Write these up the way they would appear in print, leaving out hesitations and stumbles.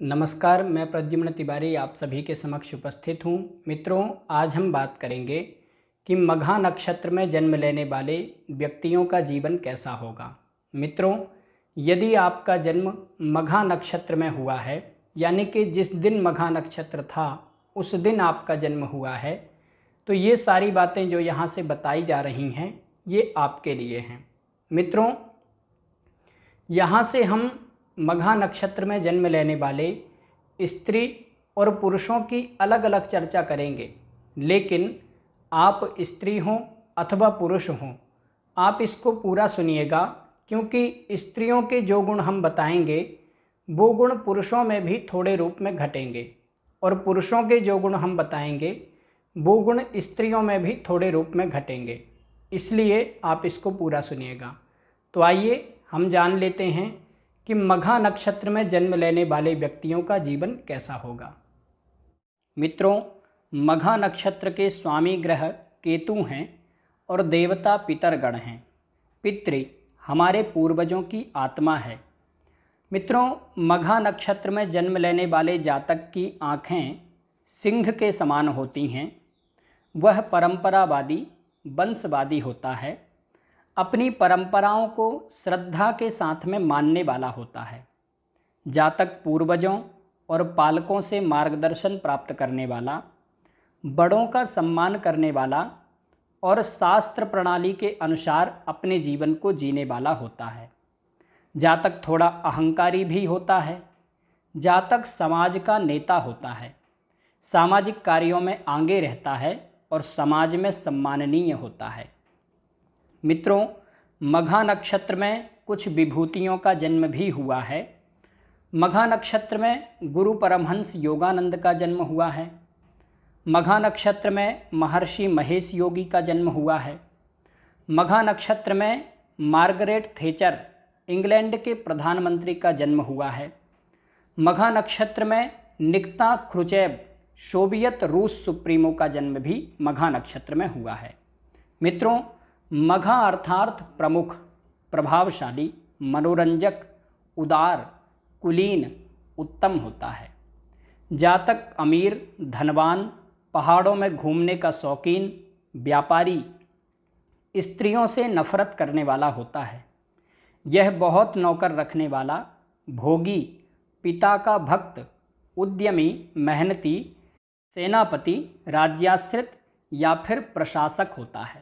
नमस्कार, मैं प्रद्युम्न तिवारी आप सभी के समक्ष उपस्थित हूँ। मित्रों, आज हम बात करेंगे कि मघा नक्षत्र में जन्म लेने वाले व्यक्तियों का जीवन कैसा होगा। मित्रों, यदि आपका जन्म मघा नक्षत्र में हुआ है, यानी कि जिस दिन मघा नक्षत्र था उस दिन आपका जन्म हुआ है, तो ये सारी बातें जो यहाँ से बताई जा रही हैं ये आपके लिए हैं। मित्रों, यहाँ से हम मघा नक्षत्र में जन्म लेने वाले स्त्री और पुरुषों की अलग अलग चर्चा करेंगे, लेकिन आप स्त्री हों अथवा पुरुष हों, आप इसको पूरा सुनिएगा, क्योंकि स्त्रियों के जो गुण हम बताएंगे वो गुण पुरुषों में भी थोड़े रूप में घटेंगे और पुरुषों के जो गुण हम बताएंगे वो गुण स्त्रियों में भी थोड़े रूप में घटेंगे। इसलिए आप इसको पूरा सुनिएगा। तो आइए हम जान लेते हैं कि मघा नक्षत्र में जन्म लेने वाले व्यक्तियों का जीवन कैसा होगा। मित्रों, मघा नक्षत्र के स्वामी ग्रह केतु हैं और देवता पितरगण हैं। पितृ हमारे पूर्वजों की आत्मा है। मित्रों, मघा नक्षत्र में जन्म लेने वाले जातक की आँखें सिंह के समान होती हैं। वह परंपरावादी वंशवादी होता है। अपनी परंपराओं को श्रद्धा के साथ में मानने वाला होता है। जातक पूर्वजों और पालकों से मार्गदर्शन प्राप्त करने वाला, बड़ों का सम्मान करने वाला और शास्त्र प्रणाली के अनुसार अपने जीवन को जीने वाला होता है। जातक थोड़ा अहंकारी भी होता है। जातक समाज का नेता होता है, सामाजिक कार्यों में आगे रहता है और समाज में सम्माननीय होता है। मित्रों, मघा नक्षत्र में कुछ विभूतियों का जन्म भी हुआ है। मघा नक्षत्र में गुरु परमहंस योगानंद का जन्म हुआ है। मघा नक्षत्र में महर्षि महेश योगी का जन्म हुआ है। मघा नक्षत्र में मार्गरेट थैचर इंग्लैंड के प्रधानमंत्री का जन्म हुआ है। मघा नक्षत्र में निकिता ख्रुश्चेव सोवियत रूस सुप्रीमो का जन्म भी मघा नक्षत्र में हुआ है। मित्रों, मघा अर्थात प्रमुख, प्रभावशाली, मनोरंजक, उदार, कुलीन, उत्तम होता है। जातक अमीर, धनवान, पहाड़ों में घूमने का शौकीन, व्यापारी, स्त्रियों से नफरत करने वाला होता है। यह बहुत नौकर रखने वाला, भोगी, पिता का भक्त, उद्यमी, मेहनती, सेनापति, राज्याश्रित या फिर प्रशासक होता है।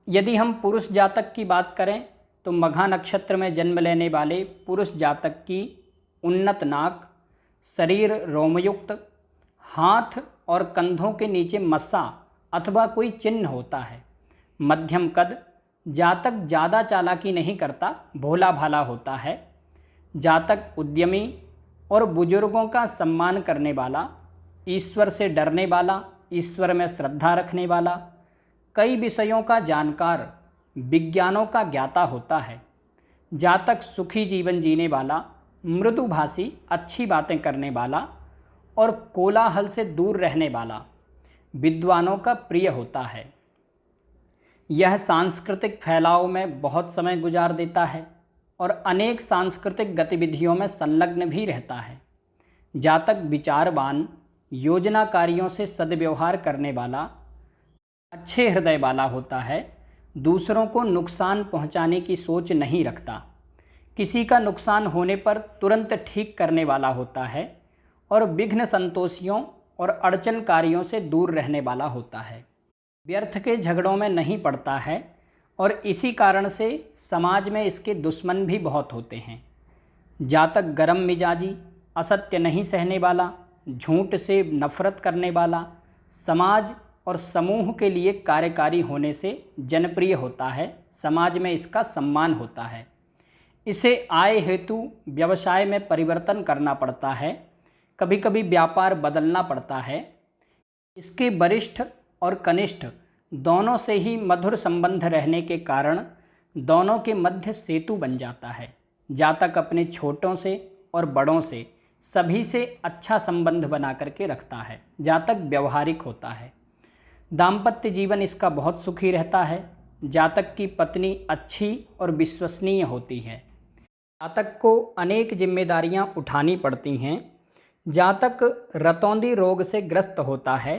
यदि हम पुरुष जातक की बात करें तो मघा नक्षत्र में जन्म लेने वाले पुरुष जातक की उन्नत नाक, शरीर रोमयुक्त, हाथ और कंधों के नीचे मस्सा अथवा कोई चिन्ह होता है। मध्यम कद, जातक ज़्यादा चालाकी नहीं करता, भोला भाला होता है। जातक उद्यमी और बुजुर्गों का सम्मान करने वाला, ईश्वर से डरने वाला, ईश्वर में श्रद्धा रखने वाला, कई विषयों का जानकार, विज्ञानों का ज्ञाता होता है। जातक सुखी जीवन जीने वाला, मृदुभाषी, अच्छी बातें करने वाला और कोलाहल से दूर रहने वाला, विद्वानों का प्रिय होता है। यह सांस्कृतिक फैलाव में बहुत समय गुजार देता है और अनेक सांस्कृतिक गतिविधियों में संलग्न भी रहता है। जातक विचारवान, योजनाकारियों से सद्व्यवहार करने वाला, अच्छे हृदय वाला होता है। दूसरों को नुकसान पहुंचाने की सोच नहीं रखता। किसी का नुकसान होने पर तुरंत ठीक करने वाला होता है और विघ्न संतोषियों और अड़चनकारियों से दूर रहने वाला होता है। व्यर्थ के झगड़ों में नहीं पड़ता है और इसी कारण से समाज में इसके दुश्मन भी बहुत होते हैं। जातक गरम मिजाजी, असत्य नहीं सहने वाला, झूठ से नफरत करने वाला, समाज और समूह के लिए कार्यकारी होने से जनप्रिय होता है। समाज में इसका सम्मान होता है। इसे आय हेतु व्यवसाय में परिवर्तन करना पड़ता है, कभी कभी व्यापार बदलना पड़ता है। इसके वरिष्ठ और कनिष्ठ दोनों से ही मधुर संबंध रहने के कारण दोनों के मध्य सेतु बन जाता है। जातक अपने छोटों से और बड़ों से सभी से अच्छा संबंध बना करके रखता है। जातक व्यवहारिक होता है। दाम्पत्य जीवन इसका बहुत सुखी रहता है। जातक की पत्नी अच्छी और विश्वसनीय होती है। जातक को अनेक जिम्मेदारियां उठानी पड़ती हैं। जातक रतौंधी रोग से ग्रस्त होता है।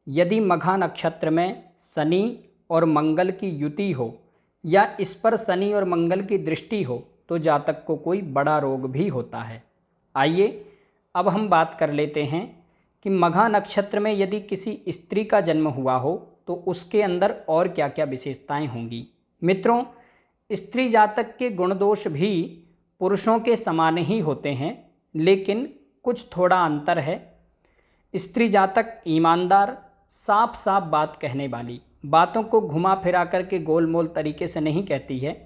यदि मघा नक्षत्र में शनि और मंगल की युति हो या इस पर शनि और मंगल की दृष्टि हो तो जातक को कोई बड़ा रोग भी होता है। आइए अब हम बात कर लेते हैं कि मघा नक्षत्र में यदि किसी स्त्री का जन्म हुआ हो तो उसके अंदर और क्या क्या विशेषताएं होंगी। मित्रों, स्त्री जातक के गुण दोष भी पुरुषों के समान ही होते हैं, लेकिन कुछ थोड़ा अंतर है। स्त्री जातक ईमानदार, साफ साफ बात कहने वाली, बातों को घुमा फिरा करके गोलमोल तरीके से नहीं कहती है,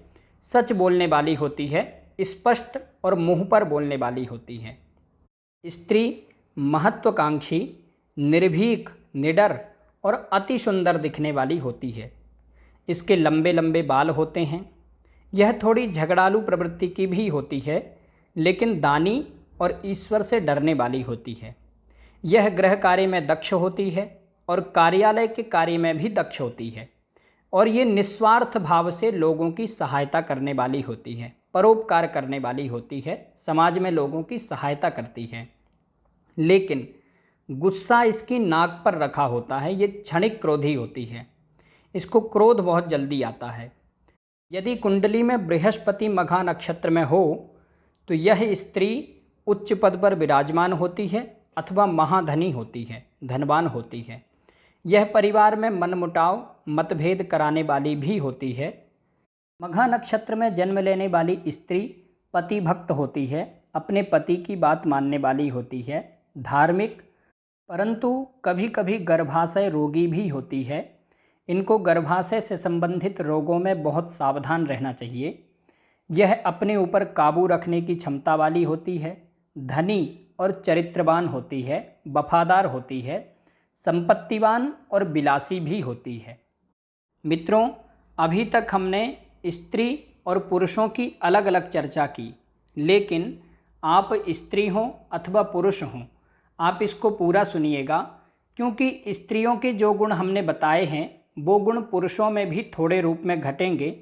सच बोलने वाली होती है, स्पष्ट और मुंह पर बोलने वाली होती है। स्त्री महत्वाकांक्षी, निर्भीक, निडर और अति सुंदर दिखने वाली होती है। इसके लंबे लंबे बाल होते हैं। यह थोड़ी झगड़ालू प्रवृत्ति की भी होती है, लेकिन दानी और ईश्वर से डरने वाली होती है। यह गृह कार्य में दक्ष होती है और कार्यालय के कार्य में भी दक्ष होती है, और ये निस्वार्थ भाव से लोगों की सहायता करने वाली होती है, परोपकार करने वाली होती है, समाज में लोगों की सहायता करती है। लेकिन गुस्सा इसकी नाक पर रखा होता है। ये क्षणिक क्रोधी होती है। इसको क्रोध बहुत जल्दी आता है। यदि कुंडली में बृहस्पति मघा नक्षत्र में हो तो यह स्त्री उच्च पद पर विराजमान होती है अथवा महाधनी होती है, धनवान होती है। यह परिवार में मनमुटाव, मतभेद कराने वाली भी होती है। मघा नक्षत्र में जन्म लेने वाली स्त्री पति भक्त होती है, अपने पति की बात मानने वाली होती है, धार्मिक, परंतु कभी कभी गर्भाशय रोगी भी होती है। इनको गर्भाशय से संबंधित रोगों में बहुत सावधान रहना चाहिए। यह अपने ऊपर काबू रखने की क्षमता वाली होती है, धनी और चरित्रवान होती है, वफादार होती है, संपत्तिवान और विलासी भी होती है। मित्रों, अभी तक हमने स्त्री और पुरुषों की अलग अलग चर्चा की, लेकिन आप स्त्री हों अथवा पुरुष हों, आप इसको पूरा सुनिएगा, क्योंकि स्त्रियों के जो गुण हमने बताए हैं वो गुण पुरुषों में भी थोड़े रूप में घटेंगे,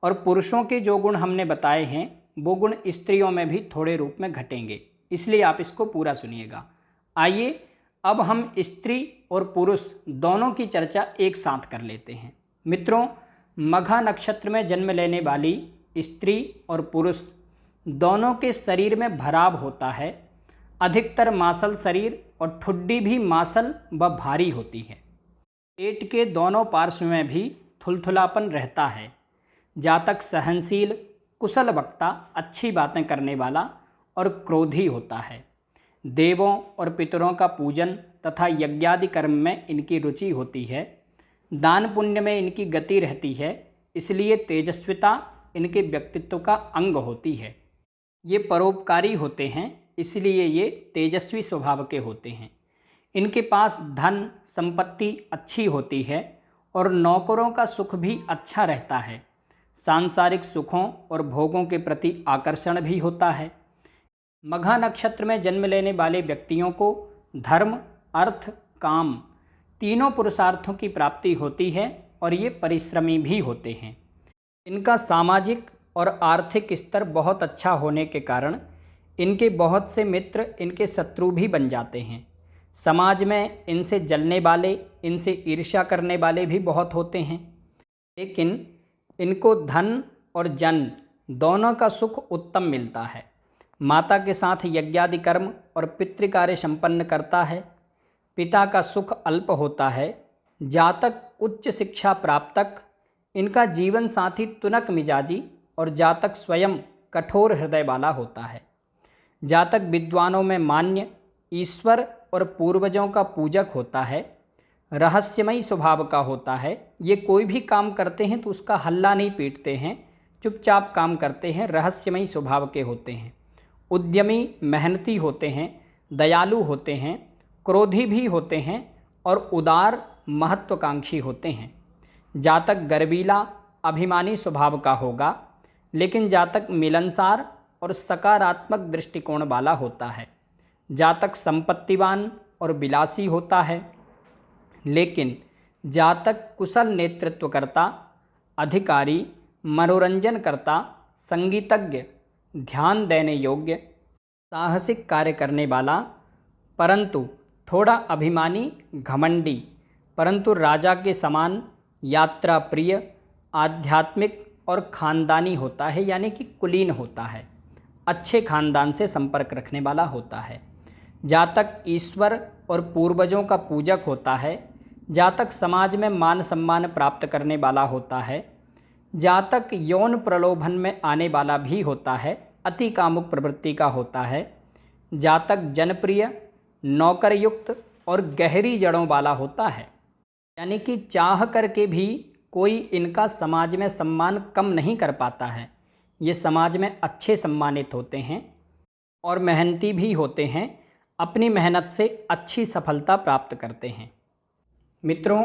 और पुरुषों के जो गुण हमने बताए हैं वो गुण स्त्रियों में भी थोड़े रूप में घटेंगे। इसलिए आप इसको पूरा सुनिएगा। आइए अब हम स्त्री और पुरुष दोनों की चर्चा एक साथ कर लेते हैं। मित्रों, मघा नक्षत्र में जन्म लेने वाली स्त्री और पुरुष दोनों के शरीर में भराव होता है। अधिकतर मांसल शरीर और ठुड्डी भी मांसल व भारी होती है। पेट के दोनों पार्श्व में भी थुलथुलापन रहता है। जातक सहनशील, कुशल वक्ता, अच्छी बातें करने वाला और क्रोधी होता है। देवों और पितरों का पूजन तथा यज्ञादि कर्म में इनकी रुचि होती है। दान पुण्य में इनकी गति रहती है, इसलिए तेजस्विता इनके व्यक्तित्व का अंग होती है। ये परोपकारी होते हैं, इसलिए ये तेजस्वी स्वभाव के होते हैं। इनके पास धन संपत्ति अच्छी होती है और नौकरों का सुख भी अच्छा रहता है। सांसारिक सुखों और भोगों के प्रति आकर्षण भी होता है। मघा नक्षत्र में जन्म लेने वाले व्यक्तियों को धर्म, अर्थ, काम तीनों पुरुषार्थों की प्राप्ति होती है और ये परिश्रमी भी होते हैं। इनका सामाजिक और आर्थिक स्तर बहुत अच्छा होने के कारण इनके बहुत से मित्र इनके शत्रु भी बन जाते हैं। समाज में इनसे जलने वाले, इनसे ईर्ष्या करने वाले भी बहुत होते हैं। लेकिन इनको धन और जन दोनों का सुख उत्तम मिलता है। माता के साथ यज्ञादि कर्म और पितृकार्य संपन्न करता है। पिता का सुख अल्प होता है। जातक उच्च शिक्षा प्राप्तक, इनका जीवन साथी तुनक मिजाजी और जातक स्वयं कठोर हृदय वाला होता है। जातक विद्वानों में मान्य, ईश्वर और पूर्वजों का पूजक होता है। रहस्यमयी स्वभाव का होता है। ये कोई भी काम करते हैं तो उसका हल्ला नहीं पीटते हैं, चुपचाप काम करते हैं, रहस्यमयी स्वभाव के होते हैं। उद्यमी, मेहनती होते हैं, दयालु होते हैं, क्रोधी भी होते हैं और उदार, महत्वाकांक्षी होते हैं। जातक गर्वीला, अभिमानी स्वभाव का होगा, लेकिन जातक मिलनसार और सकारात्मक दृष्टिकोण वाला होता है। जातक संपत्तिवान और विलासी होता है, लेकिन जातक कुशल नेतृत्वकर्ता, अधिकारी, मनोरंजनकर्ता, संगीतज्ञ, ध्यान देने योग्य, साहसिक कार्य करने वाला, परंतु थोड़ा अभिमानी, घमंडी, परंतु राजा के समान यात्रा प्रिय, आध्यात्मिक और खानदानी होता है, यानी कि कुलीन होता है, अच्छे खानदान से संपर्क रखने वाला होता है। जातक ईश्वर और पूर्वजों का पूजक होता है। जातक समाज में मान सम्मान प्राप्त करने वाला होता है। जातक यौन प्रलोभन में आने वाला भी होता है, अति कामुक प्रवृत्ति का होता है। जातक जनप्रिय, नौकरयुक्त और गहरी जड़ों वाला होता है, यानी कि चाह करके भी कोई इनका समाज में सम्मान कम नहीं कर पाता है। ये समाज में अच्छे सम्मानित होते हैं और मेहनती भी होते हैं, अपनी मेहनत से अच्छी सफलता प्राप्त करते हैं। मित्रों,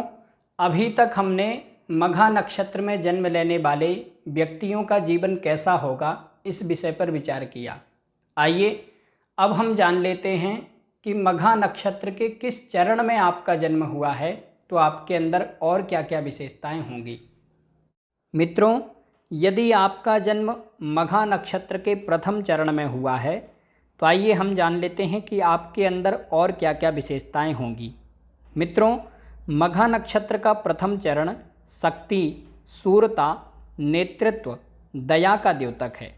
अभी तक हमने मघा नक्षत्र में जन्म लेने वाले व्यक्तियों का जीवन कैसा होगा इस विषय पर विचार किया। आइए अब हम जान लेते हैं कि मघा नक्षत्र के किस चरण में आपका जन्म हुआ है तो आपके अंदर और क्या क्या विशेषताएं होंगी। मित्रों, यदि आपका जन्म मघा नक्षत्र के प्रथम चरण में हुआ है तो आइए हम जान लेते हैं कि आपके अंदर और क्या क्या विशेषताएं होंगी। मित्रों, मघा नक्षत्र का प्रथम चरण शक्ति, शूरता, नेतृत्व, दया का द्योतक है।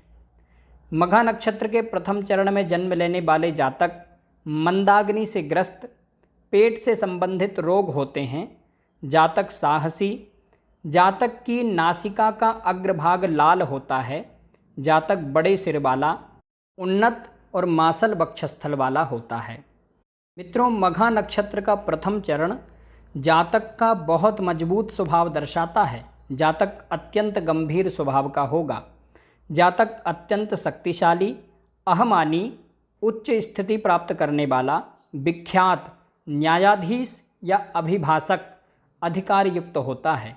मघा नक्षत्र के प्रथम चरण में जन्म लेने वाले जातक मंदाग्नि से ग्रस्त, पेट से संबंधित रोग होते हैं। जातक साहसी, जातक की नासिका का अग्रभाग लाल होता है। जातक बड़े सिर वाला, उन्नत और मासल वक्षस्थल वाला होता है। मित्रों, मघा नक्षत्र का प्रथम चरण जातक का बहुत मजबूत स्वभाव दर्शाता है। जातक अत्यंत गंभीर स्वभाव का होगा। जातक अत्यंत शक्तिशाली, अहमानी, उच्च स्थिति प्राप्त करने वाला, विख्यात, न्यायाधीश या अभिभाषक, अधिकार युक्त होता है।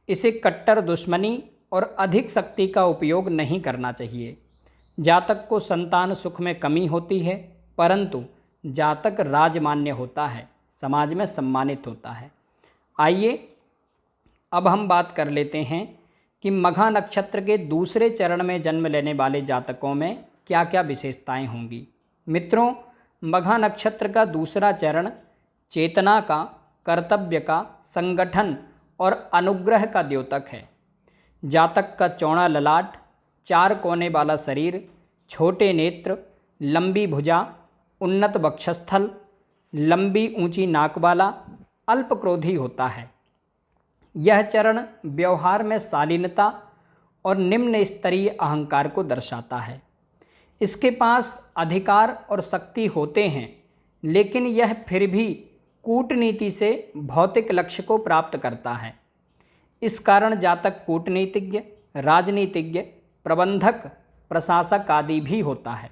इसे कट्टर दुश्मनी और अधिक शक्ति का उपयोग नहीं करना चाहिए। जातक को संतान सुख में कमी होती है, परंतु जातक राजमान्य होता है, समाज में सम्मानित होता है। आइए अब हम बात कर लेते हैं कि मघा नक्षत्र के दूसरे चरण में जन्म लेने वाले जातकों में क्या क्या विशेषताएं होंगी। मित्रों, मघा नक्षत्र का दूसरा चरण चेतना का, कर्तव्य का, संगठन और अनुग्रह का द्योतक है। जातक का चौड़ा ललाट, चार कोने वाला शरीर, छोटे नेत्र, लंबी भुजा, उन्नत वक्षस्थल, लंबी ऊंची नाक वाला, अल्प क्रोधी होता है। यह चरण व्यवहार में शालीनता और निम्न स्तरीय अहंकार को दर्शाता है। इसके पास अधिकार और शक्ति होते हैं, लेकिन यह फिर भी कूटनीति से भौतिक लक्ष्य को प्राप्त करता है। इस कारण जातक कूटनीतिज्ञ, राजनीतिज्ञ, प्रबंधक, प्रशासक आदि भी होता है।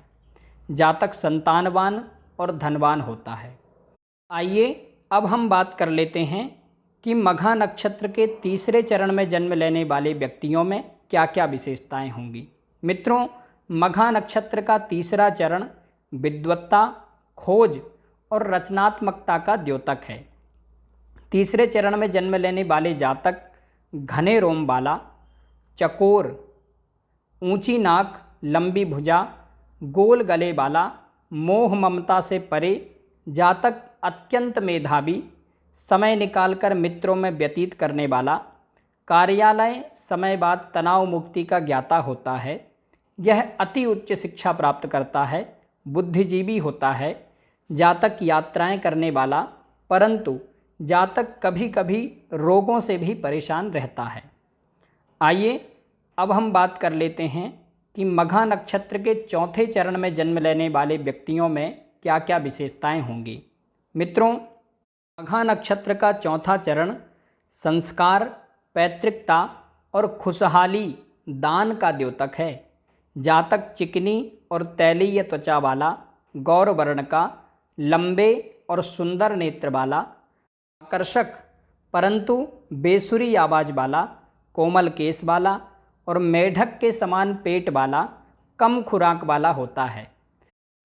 जातक संतानवान और धनवान होता है। आइए अब हम बात कर लेते हैं कि मघा नक्षत्र के तीसरे चरण में जन्म लेने वाले व्यक्तियों में क्या क्या विशेषताएं होंगी। मित्रों, मघा नक्षत्र का तीसरा चरण विद्वत्ता, खोज और रचनात्मकता का द्योतक है। तीसरे चरण में जन्म लेने वाले जातक घने रोम वाला, चकोर, ऊंची नाक, लंबी भुजा, गोल गले वाला, मोह ममता से परे, जातक अत्यंत मेधावी, समय निकालकर मित्रों में व्यतीत करने वाला, कार्यालय समय बाद तनाव मुक्ति का ज्ञाता होता है। यह अति उच्च शिक्षा प्राप्त करता है, बुद्धिजीवी होता है। जातक यात्राएं करने वाला, परंतु जातक कभी कभी रोगों से भी परेशान रहता है। आइए अब हम बात कर लेते हैं कि मघा नक्षत्र के चौथे चरण में जन्म लेने वाले व्यक्तियों में क्या क्या विशेषताएं होंगी। मित्रों, मघा नक्षत्र का चौथा चरण संस्कार, पैतृकता और खुशहाली, दान का द्योतक है। जातक चिकनी और तैलीय त्वचा वाला, गौर वर्ण का, लंबे और सुंदर नेत्र वाला, आकर्षक परंतु बेसुरी आवाज वाला, कोमल केस वाला और मेढक के समान पेट वाला, कम खुराक वाला होता है।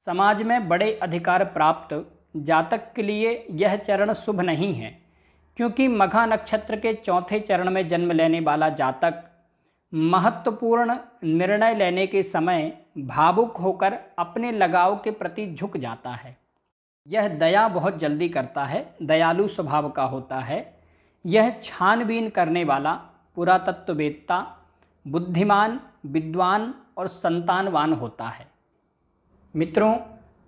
समाज में बड़े अधिकार प्राप्त जातक के लिए यह चरण शुभ नहीं है, क्योंकि मघा नक्षत्र के चौथे चरण में जन्म लेने वाला जातक महत्वपूर्ण निर्णय लेने के समय भावुक होकर अपने लगाव के प्रति झुक जाता है। यह दया बहुत जल्दी करता है, दयालु स्वभाव का होता है। यह छानबीन करने वाला, पुरातत्ववेत्ता, बुद्धिमान, विद्वान और संतानवान होता है। मित्रों,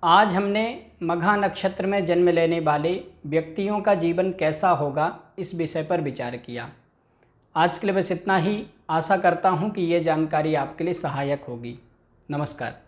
आज हमने मघा नक्षत्र में जन्म लेने वाले व्यक्तियों का जीवन कैसा होगा इस विषय पर विचार किया। आज के लिए बस इतना ही। आशा करता हूँ कि ये जानकारी आपके लिए सहायक होगी। नमस्कार।